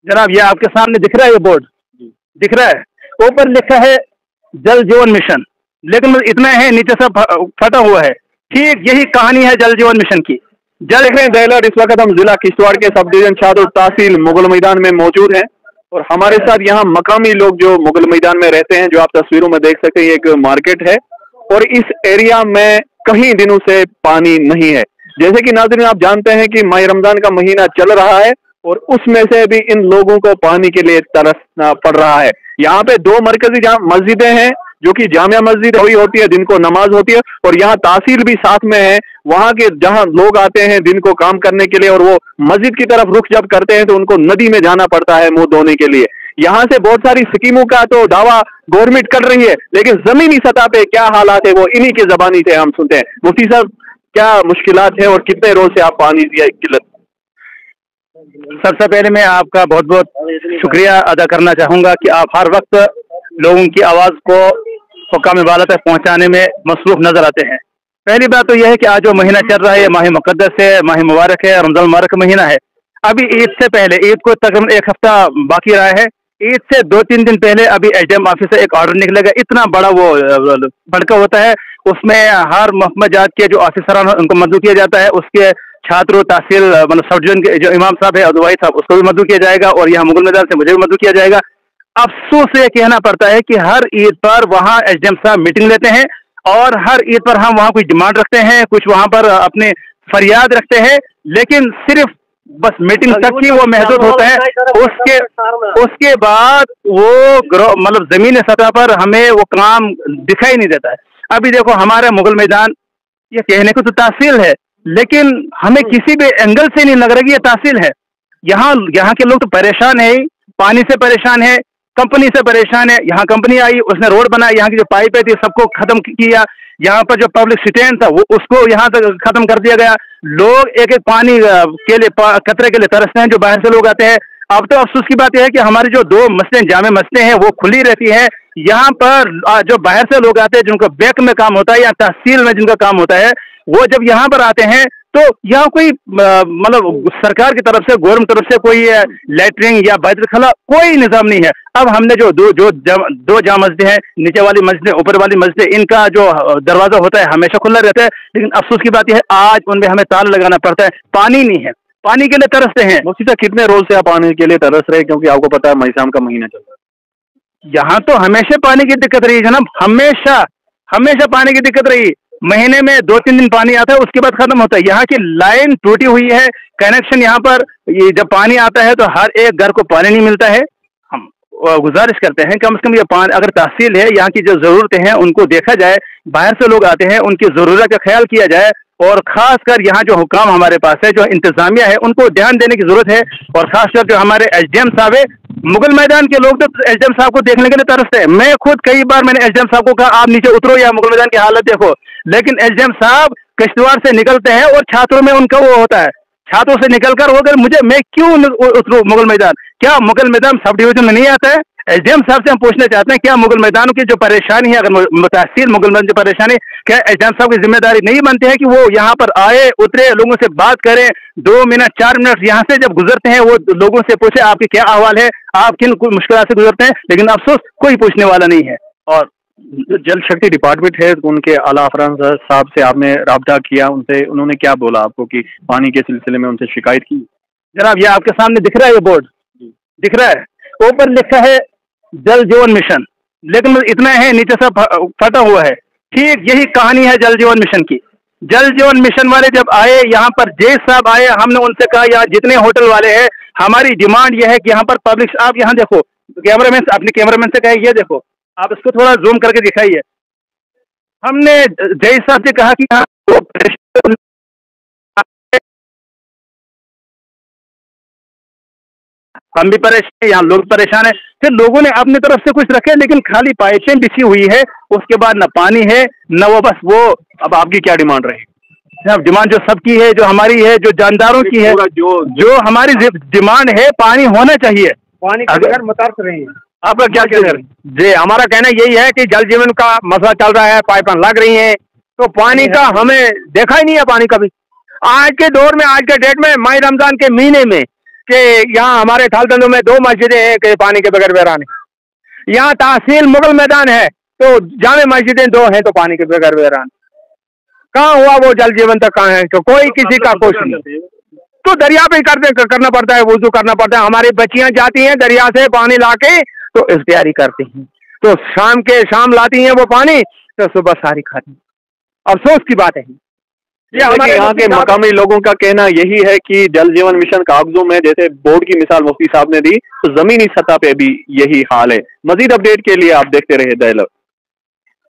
जनाब, ये आपके सामने दिख रहा है, ये बोर्ड दिख रहा है, ऊपर लिखा है जल जीवन मिशन, लेकिन इतना है नीचे से फटा हुआ है। ठीक यही कहानी है जल जीवन मिशन की। जल देख रहे हैं दहलत, इस वक्त हम जिला किश्तवाड़ के सब डिवीजन शाहदुल तहसील मुगल मैदान में मौजूद हैं और हमारे साथ यहाँ मकामी लोग जो मुगल मैदान में रहते हैं, जो आप तस्वीरों में देख सकते हैं, ये एक मार्केट है और इस एरिया में कई दिनों से पानी नहीं है। जैसे कि नाज़रीन आप जानते हैं कि माह रमजान का महीना चल रहा है और उसमें से भी इन लोगों को पानी के लिए तरसना पड़ रहा है। यहाँ पे दो मरकजी मस्जिदें हैं जो कि जामिया मस्जिद हुई होती है, दिन को नमाज होती है, और यहाँ तहसील भी साथ में है। वहाँ के जहाँ लोग आते हैं दिन को काम करने के लिए और वो मस्जिद की तरफ रुख जब करते हैं तो उनको नदी में जाना पड़ता है मुंह धोने के लिए। यहाँ से बहुत सारी स्कीमों का तो दावा गवर्नमेंट कर रही है, लेकिन जमीनी सतह पे क्या हालात है वो इन्हीं की जबानी से हम सुनते हैं। मुफ्ती साहब, क्या मुश्किलात है और कितने रोज से आप पानी की किल्लत? सबसे पहले मैं आपका बहुत बहुत शुक्रिया अदा करना चाहूँगा कि आप हर वक्त लोगों की आवाज़ को हुक्काम वाला तक पहुँचाने में मसरूफ नजर आते हैं। पहली बात तो यह है कि आज जो महीना चल रहा है, माह मुक़द्दस है, माह मुबारक है, रमज़ान मुबारक का महीना है। अभी ईद से पहले, ईद को तकरीबन एक हफ्ता बाकी रहा है, ईद से 2-3 दिन पहले अभी एसडीएम ऑफिस से एक ऑर्डर निकलेगा। इतना बड़ा वो भड़का होता है, उसमें हर महकमा जात के जो ऑफिसरान उनको मदद किया जाता है, उसके छात्रों तहसील मतलब सब डिवीजन के जो इमाम साहब है अदवाई साहब, उसको भी मदद किया जाएगा और यहाँ मुगल मैदान से मुझे भी मदद किया जाएगा। अफसोस ये कहना पड़ता है कि हर ईद पर वहाँ एसडीएम साहब मीटिंग लेते हैं और हर ईद पर हम वहाँ कुछ डिमांड रखते हैं, कुछ वहाँ पर अपने फरियाद रखते हैं, लेकिन सिर्फ बस मीटिंग तक ही वो महसूस होता है। उसके बाद वो मतलब जमीनी सतह पर हमें वो काम दिखाई नहीं देता है। अभी देखो हमारा मुगल मैदान, ये कहने को तो तहसील है, लेकिन हमें किसी भी एंगल से नहीं लग रहा कि ये तहसील है। यहाँ के लोग तो परेशान है, पानी से परेशान है, कंपनी से परेशान है। यहाँ कंपनी आई, उसने रोड बनाया, यहाँ की जो पाइपें थी सबको खत्म किया, यहाँ पर जो पब्लिक स्टैंड था वो उसको यहाँ तक खत्म कर दिया गया। लोग एक एक पानी के लिए कतरे के लिए तरसते हैं जो बाहर से लोग आते हैं। अब तो अफसोस की बात यह है कि हमारी जो 2 मस्जिदें जामे मस्जिदें हैं वो खुली रहती हैं। यहाँ पर जो बाहर से लोग आते हैं जिनको बैंक में काम होता है या तहसील में जिनका काम होता है, वो जब यहाँ पर आते हैं तो यहाँ कोई मतलब सरकार की तरफ से, गवर्नमेंट की तरफ से कोई लैटरिंग या बैतुल खला कोई निजाम नहीं है। अब हमने जो दो जाम मस्जिदें हैं, नीचे वाली मस्जिदें, ऊपर वाली मस्जिदें, इनका जो दरवाजा होता है हमेशा खुला रहता है, लेकिन अफसोस की बात यह है आज उनमें हमें ताला लगाना पड़ता है। पानी नहीं है, पानी के लिए तरसते हैं। मुफ्ती साहब, कितने रोज से आप पानी के लिए तरस रहे, क्योंकि आपको पता है मईसाम का महीना चल रहा है? यहाँ तो हमेशा पानी की दिक्कत रही जनाब, हमेशा पानी की दिक्कत रही। महीने में 2-3 दिन पानी आता है, उसके बाद खत्म होता है। यहाँ की लाइन टूटी हुई है, कनेक्शन यहाँ पर, ये जब पानी आता है तो हर एक घर को पानी नहीं मिलता है। हम गुजारिश करते हैं कम से कम ये पानी, अगर तहसील है, यहाँ की जो जरूरतें हैं उनको देखा जाए, बाहर से लोग आते हैं उनकी जरूरत का ख्याल किया जाए, और खासकर यहाँ जो हुकाम हमारे पास है, जो इंतजामिया है, उनको ध्यान देने की जरूरत है। और खासकर जो हमारे एसडीएम साहब है, मुगल मैदान के लोग तो एसडीएम साहब को देखने के लिए तरसते हैं। मैं खुद कई बार मैंने एसडीएम साहब को कहा आप नीचे उतरो या मुगल मैदान की हालत देखो, लेकिन एसडीएम साहब किश्तवाड़ से निकलते हैं और छात्रों में उनका वो होता है, छात्रों से निकलकर वो अगर मैं क्यों उतरूं मुगल मैदान? क्या मुगल मैदान सब डिवीजन में नहीं आता है? एसडीएम साहब से हम पूछना चाहते हैं क्या मुगल मैदानों की जो परेशानी है, अगर तहसील मुगल मैदान की परेशानी, क्या एसडीएम साहब की जिम्मेदारी नहीं बनती है कि वो यहाँ पर आए, उतरे, लोगों से बात करें, 2 मिनट 4 मिनट यहाँ से जब गुजरते हैं वो लोगों से पूछे आपके क्या अहवाल है, आप किन मुश्किल से गुजरते हैं, लेकिन अफसोस कोई पूछने वाला नहीं है। और जल शक्ति डिपार्टमेंट है, उनके आला अफसरान साहब से आपने राब्ता किया, उनसे उन्होंने क्या बोला आपको कि पानी के सिलसिले में उनसे शिकायत की? जनाब, ये आपके सामने दिख रहा है, ये बोर्ड दिख रहा है, ऊपर लिखा है जल जीवन मिशन, लेकिन इतना है नीचे से फटा हुआ है। ठीक यही कहानी है जल जीवन मिशन की। जल जीवन मिशन वाले जब आए यहाँ पर, जय साहब आए, हमने उनसे कहा यहाँ जितने होटल वाले हैं हमारी डिमांड यह है कि यहाँ पर पब्लिक, आप यहाँ देखो, कैमरामैन अपने कैमरामैन से कहे ये देखो, आप इसको थोड़ा जूम करके दिखाइए। हमने जय साहब से कहा कि हम भी परेशान, यहाँ लोग परेशान है। फिर लोगों ने अपनी तरफ से कुछ रखे, लेकिन खाली पाइपें बिछी हुई है, उसके बाद न पानी है न वो, बस वो। अब आपकी क्या डिमांड रही? डिमांड जो सबकी है, जो हमारी है, जो जानदारों की है, जो हमारी डिमांड है, पानी होना चाहिए। पानी के बगैर मतार रहे हैं। आपका क्या कहना है? जी, हमारा कहना यही है कि जल जीवन का मसला चल रहा है, पाइपें लग रही हैं, तो पानी का हमें देखा ही नहीं है पानी कभी। आज के दौर में, आज के डेट में, मई रमजान के महीने में, कि यहाँ हमारे थालदंदों में 2 मस्जिदें हैं कि पानी के बगैर वीरान है। यहाँ तहसील मुगल मैदान है तो जामे मस्जिदें 2 हैं तो पानी के बगैर वीरान। कहाँ हुआ वो जल जीवन तक, कहाँ है? तो कोई किसी का कुछ नहीं। तो दरिया पे करना पड़ता है, वुजू करना पड़ता है। हमारी बच्चियां जाती हैं दरिया से पानी लाके तो इफ्तियारी करती हैं, तो शाम लाती हैं वो पानी, तो सुबह सारी खाती हैं। अफसोस की बात है ये हमारे यहाँ के मकामी लोगों का कहना यही है कि जल जीवन मिशन कागजों में, जैसे बोर्ड की मिसाल मुफ्ती साहब ने दी, तो जमीनी सतह पे भी यही हाल है। मजीद अपडेट के लिए आप देखते रहे दहलो।